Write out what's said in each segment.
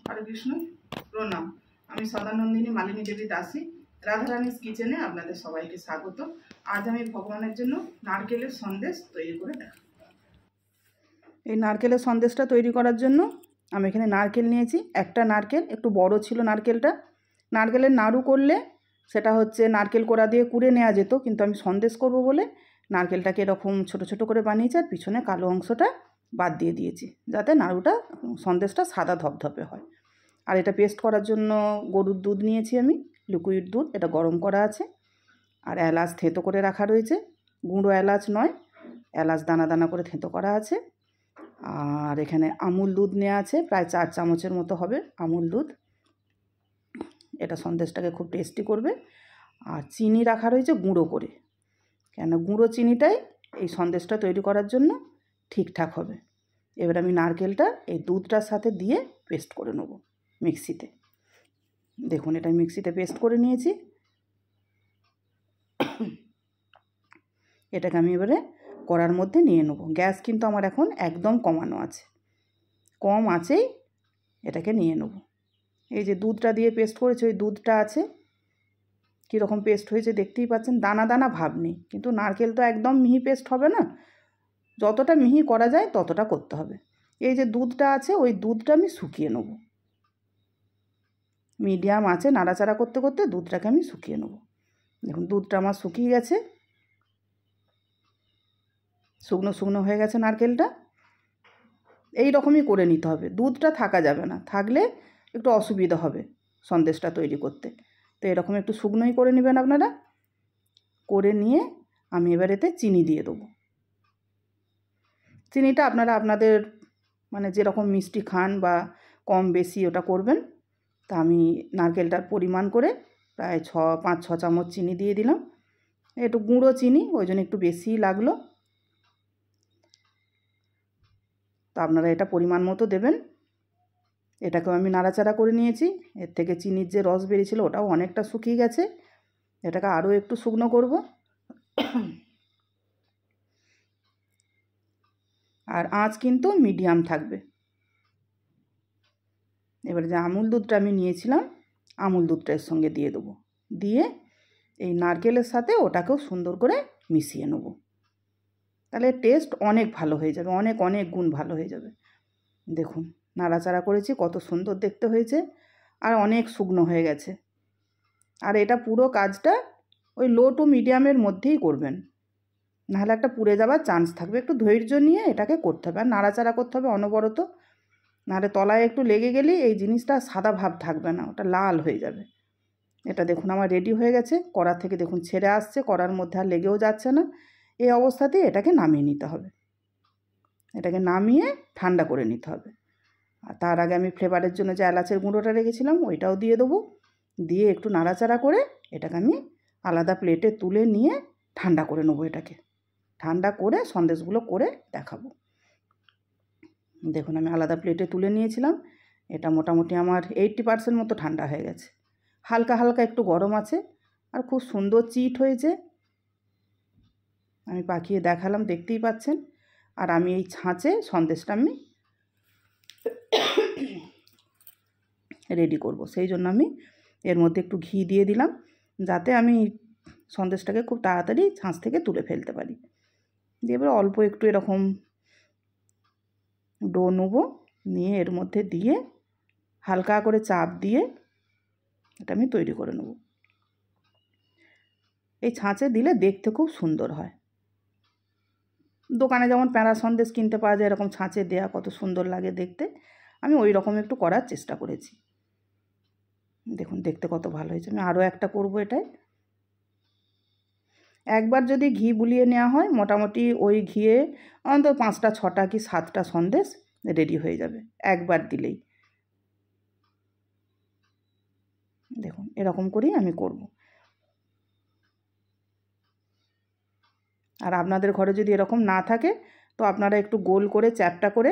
হরে কৃষ্ণ, প্রণাম। আমি সদানন্দিনী মালিনী দেবী দাসী, রাধারানীস কিচেনে আপনাদের সবাইকে স্বাগত। আজ আমি ভগবানের জন্য নারকেলের সন্দেশ তৈরি করে দেখাবো। এই নারকেলের সন্দেশটা তৈরি করার জন্য আমি এখানে নারকেল নিয়েছি। একটা নারকেল একটু বড় ছিল নারকেলটা। নারকেলের নাড়ু করলে সেটা হচ্ছে নারকেল কোড়া দিয়ে কুড়ে নেওয়া যেত, কিন্তু আমি সন্দেশ করব বলে নারকেলটাকে এরকম ছোট ছোট করে বানিয়েছি আর পিছনে কালো অংশটা বাদ দিয়ে দিয়েছি, যাতে নাড়ুটা সন্দেশটা সাদা ধপধপে হয়। আর এটা পেস্ট করার জন্য গরুর দুধ নিয়েছি আমি, লিকুইড দুধ, এটা গরম করা আছে। আর এলাচ থেঁতো করে রাখা রয়েছে, গুঁড়ো এলাচ নয়, এলাচ দানা দানা করে থেঁতো করা আছে। আর এখানে আমুল দুধ নেওয়া আছে, প্রায় 4 চামচের মতো হবে আমুল দুধ, এটা সন্দেশটাকে খুব টেস্টি করবে। আর চিনি রাখা রয়েছে গুঁড়ো করে, কেন গুঁড়ো চিনিটাই এই সন্দেশটা তৈরি করার জন্য ঠিকঠাক হবে। এবার আমি নারকেলটা এই দুধটার সাথে দিয়ে পেস্ট করে নেব মিক্সিতে। দেখুন, এটা মিক্সিতে পেস্ট করে নিয়েছি। এটাকে আমি এবারে কড়ার মধ্যে নিয়ে নেব। গ্যাস কিন্তু আমার এখন একদম কমানো আছে, কম আঁচেই এটাকে নিয়ে নেব। এই যে দুধটা দিয়ে পেস্ট করেছি, ওই দুধটা আছে, কীরকম পেস্ট হয়েছে দেখতেই পাচ্ছেন, দানা দানা ভাব নেই। কিন্তু নারকেল তো একদম মিহি পেস্ট হবে না, যতটা মিহি করা যায় ততটা করতে হবে। এই যে দুধটা আছে, ওই দুধটা আমি শুকিয়ে নেব। মিডিয়াম আছে নাড়াচাড়া করতে করতে দুধটাকে আমি শুকিয়ে নেব। দেখুন দুধটা আমার শুকিয়ে গেছে, শুকনো শুকনো হয়ে গেছে নারকেলটা। এই রকমই করে নিতে হবে, দুধটা থাকা যাবে না, থাকলে একটু অসুবিধা হবে সন্দেশটা তৈরি করতে। তো এরকম একটু শুকনোই করে নেবেন আপনারা। করে নিয়ে আমি এবার এতে চিনি দিয়ে দেবো। চিনিটা আপনারা আপনাদের মানে যেরকম মিষ্টি খান বা কম বেশি ওটা করবেন। তা আমি নারকেলটার পরিমাণ করে প্রায় 5-6 চামচ চিনি দিয়ে দিলাম। একটু গুঁড়ো চিনি, ওই জন্য একটু বেশিই লাগলো। তো আপনারা এটা পরিমাণ মতো দেবেন। এটাকেও আমি নাড়াচাড়া করে নিয়েছি। এর থেকে চিনির যে রস বেরিয়েছিল ওটাও অনেকটা শুকিয়ে গেছে। এটাকে আরও একটু শুকনো করব। আর আঁচ কিন্তু মিডিয়াম থাকবে। এবারে যে আমুল দুধটা আমি নিয়েছিলাম, আমুল দুধটা এর সঙ্গে দিয়ে দেবো। দিয়ে এই নারকেলের সাথে ওটাকেও সুন্দর করে মিশিয়ে নেব। তাহলে টেস্ট অনেক ভালো হয়ে যাবে, অনেক অনেক গুণ ভালো হয়ে যাবে। দেখুন নাড়াচাড়া করেছি, কত সুন্দর দেখতে হয়েছে, আর অনেক শুকনো হয়ে গেছে। আর এটা পুরো কাজটা ওই লো টু মিডিয়ামের মধ্যেই করবেন, নাহলে একটা পুড়ে যাওয়ার চান্স থাকবে। একটু ধৈর্য নিয়ে এটাকে করতে হবে, আর নাড়াচাড়া করতে হবে অনবরত, নাহলে তলায় একটু লেগে গেলেই এই জিনিসটা সাদা ভাব থাকবে না, ওটা লাল হয়ে যাবে। এটা দেখুন আমার রেডি হয়ে গেছে। কড়া থেকে দেখুন ছেড়ে আসছে, কড়ার মধ্যে আর লেগেও যাচ্ছে না। এই অবস্থাতেই এটাকে নামিয়ে নিতে হবে। এটাকে নামিয়ে ঠান্ডা করে নিতে হবে। আর তার আগে আমি ফ্লেভারের জন্য যে এলাচের গুঁড়োটা রেখেছিলাম ওইটাও দিয়ে দেবো। দিয়ে একটু নাড়াচাড়া করে এটাকে আমি আলাদা প্লেটে তুলে নিয়ে ঠান্ডা করে নেবো। এটাকে ঠান্ডা করে সন্দেশগুলো করে দেখাবো। দেখুন আমি আলাদা প্লেটে তুলে নিয়েছিলাম। এটা মোটামুটি আমার 80% মতো ঠান্ডা হয়ে গেছে, হালকা হালকা একটু গরম আছে, আর খুব সুন্দর চিট হয়েছে। আমি পাকিয়ে দেখালাম, দেখতেই পাচ্ছেন। আর আমি এই ছাঁচে সন্দেশটা আমি রেডি করব, সেই জন্য আমি এর মধ্যে একটু ঘি দিয়ে দিলাম, যাতে আমি সন্দেশটাকে খুব তাড়াতাড়ি ছাঁচ থেকে তুলে ফেলতে পারি। দিয়ে এবার অল্প একটু এরকম ডো নেব, নিয়ে এর মধ্যে দিয়ে হালকা করে চাপ দিয়ে এটা আমি তৈরি করে নেব। এই ছাঁচে দিলে দেখতে খুব সুন্দর হয়। দোকানে যেমন প্যাঁড়া সন্দেশ কিনতে পাওয়া যায়, এরকম ছাঁচে দেয়া কত সুন্দর লাগে দেখতে। আমি ওই রকম একটু করার চেষ্টা করেছি। দেখুন দেখতে কত ভালো হয়েছে। আমি আরও একটা করব। এটাই একবার যদি ঘি বুলিয়ে নেওয়া হয়, মোটামুটি ওই ঘিয়ে অন্তত 5টা 6টা কি 7টা সন্দেশ রেডি হয়ে যাবে একবার দিলেই। দেখুন এরকম করেই আমি করব। আর আপনাদের ঘরে যদি এরকম না থাকে, তো আপনারা একটু গোল করে চ্যাপটা করে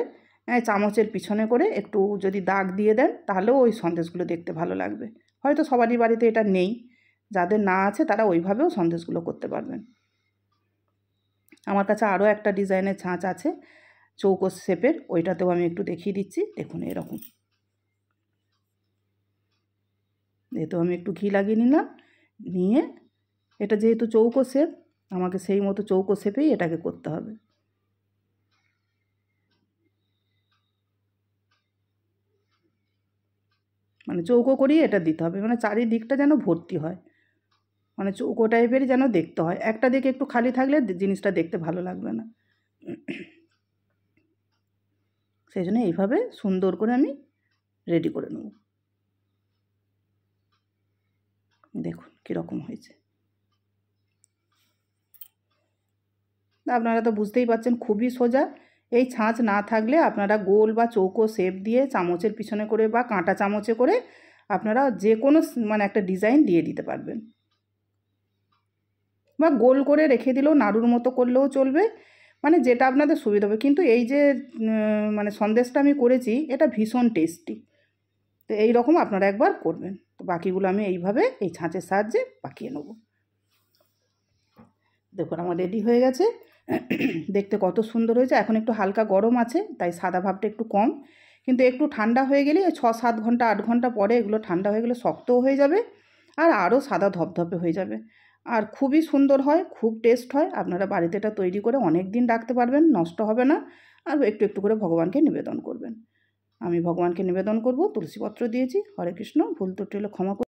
চামচের পিছনে করে একটু যদি দাগ দিয়ে দেন, তাহলেও ওই সন্দেশগুলো দেখতে ভালো লাগবে। হয়তো সবারই বাড়িতে এটা নেই, যাদের না আছে তারা ওইভাবেও সন্দেশগুলো করতে পারবেন। আমার কাছে আরও একটা ডিজাইনের ছাঁচ আছে চৌকো শেপের, ওইটাতেও আমি একটু দেখিয়ে দিচ্ছি। দেখুন এরকম এতেও আমি একটু ঘি লাগিয়ে নিলাম, নিয়ে এটা যেহেতু চৌকো শেপ, আমাকে সেই মতো চৌকো শেপেই এটাকে করতে হবে। মানে চৌকো করেই এটা দিতে হবে, মানে চারিদিকটা যেন ভর্তি হয়, মানে চৌকো টাইপেরই যেন দেখতে হয়। একটা দিকে একটু খালি থাকলে জিনিসটা দেখতে ভালো লাগবে না। সেই জন্য এইভাবে সুন্দর করে আমি রেডি করে নেব। দেখুন কীরকম হয়েছে। আপনারা তো বুঝতেই পারছেন খুবই সোজা। এই ছাঁচ না থাকলে আপনারা গোল বা চৌকো শেপ দিয়ে চামচের পিছনে করে বা কাঁটা চামচে করে আপনারা যে কোনো মানে একটা ডিজাইন দিয়ে দিতে পারবেন, বা গোল করে রেখে দিলেও নাড়ুর মতো করলেও চলবে, মানে যেটা আপনাদের সুবিধা হবে। কিন্তু এই যে মানে সন্দেশটা আমি করেছি এটা ভীষণ টেস্টি, তো এই রকম আপনারা একবার করবেন। তো বাকিগুলো আমি এইভাবে এই ছাঁচের সাহায্যে পাকিয়ে নেব। দেখুন আমার রেডি হয়ে গেছে, দেখতে কত সুন্দর হয়েছে। এখন একটু হালকা গরম আছে তাই সাদা ভাবটা একটু কম, কিন্তু একটু ঠান্ডা হয়ে গেলে 6-7 ঘন্টা 8 ঘন্টা পরে এগুলো ঠান্ডা হয়ে গেলে শক্তও হয়ে যাবে আর আরও সাদা ধপধপে হয়ে যাবে, আর খুবই সুন্দর হয়, খুব টেস্ট হয়। আপনারা বাড়িতে এটা তৈরি করে অনেক দিন রাখতে পারবেন, নষ্ট হবে না। আর একটু একটু করে ভগবানকে নিবেদন করবেন। আমি ভগবানকে নিবেদন করব, তুলসীপত্র দিয়েছি। হরে কৃষ্ণ, ভুল ত্রুটি হলে ক্ষমা